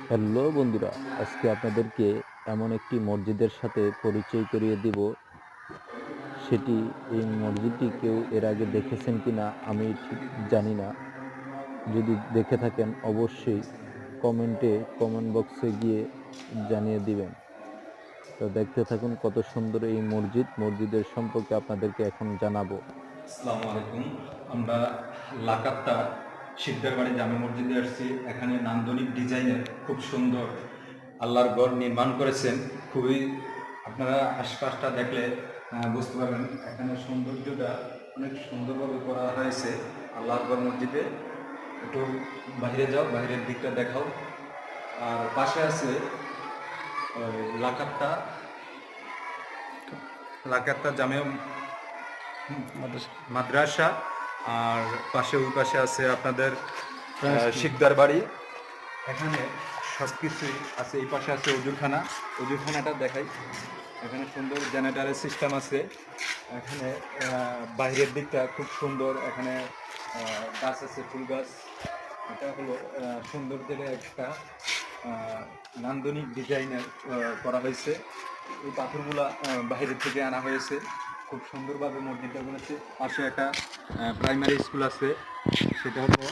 Hello বন্ধুরা, আজকে আপনাদেরকে এমন একটি মসজিদের সাথে পরিচয় করিয়ে দিব। সেটি এই মসজিদটি কেউ এর আগে দেখেছেন কিনা আমি ঠিক জানি না। যদি দেখে থাকেন অবশ্যই কমেন্ট বক্সে গিয়ে জানিয়ে দিবেন। তো দেখতে থাকুন কত সুন্দর এই মসজিদের সম্পর্কে আপনাদেরকে এখন জানাবো। আসসালামু আলাইকুম। আমরা লাকাত্তা সিকদারবাড়ি জামে মসজিদে আসছি। এখানে নান্দনিক ডিজাইনের খুব সুন্দর আল্লাহর ঘর নির্মাণ করেছেন। খুবই আপনারা আশপাশটা দেখলে বুঝতে পারবেন এখানে সৌন্দর্যটা অনেক সুন্দরভাবে করা হয়েছে। আল্লাহর ঘর মসজিদে একটু বাইরে যাও, বাইরের দিকটা দেখাও। আর পাশে আছে লাকাত্তা লাকাত্তা জামে মাদ্রাসা। আর ওই পাশে আছে আপনাদের শিকদার বাড়ি। এখানে সব কিছুই আছে। এই পাশে আছে অজুখানাটা দেখাই। এখানে সুন্দর জেনারেটরের সিস্টেম আছে। এখানে বাইরের দিকটা খুব সুন্দর। এখানে গাছ আছে, ফুল গাছ। এটা হলো সৌন্দর্যের একটা নান্দনিক ডিজাইনের করা হয়েছে। এই পাথরগুলা বাইরের থেকে আনা হয়েছে। খুব সুন্দরভাবে মসজিদটা করেছে। পাশে একটা প্রাইমারি স্কুল আছে, সেটা হলো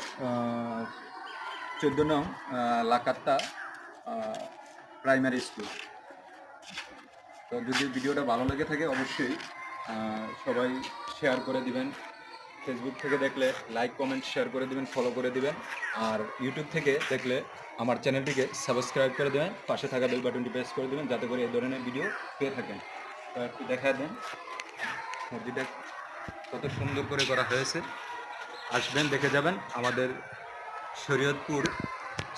14 নং লাকাত্তা প্রাইমারি স্কুল। তো যদি ভিডিওটা ভালো লেগে থাকে অবশ্যই সবাই শেয়ার করে দিবেন। ফেসবুক থেকে দেখলে লাইক কমেন্ট শেয়ার করে দিবেন, ফলো করে দিবেন। আর ইউটিউব থেকে দেখলে আমার চ্যানেলটিকে সাবস্ক্রাইব করে দেবেন, পাশে থাকা বেল বাটনটি প্রেস করে দেবেন যাতে করে এই ধরনের ভিডিও পেয়ে থাকেন। তো একটু দেখা দেন মসজিদটা কত সুন্দর করে করা হয়েছে। আসবেন, দেখে যাবেন। আমাদের শরীয়তপুর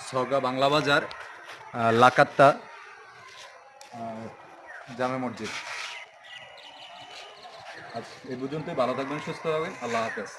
সগা বাংলা বাজার লাকাত্তা জামে মসজিদ। আজ এই পর্যন্তই। ভালো থাকবেন, সুস্থ থাকবেন। আল্লাহ হাফেজ।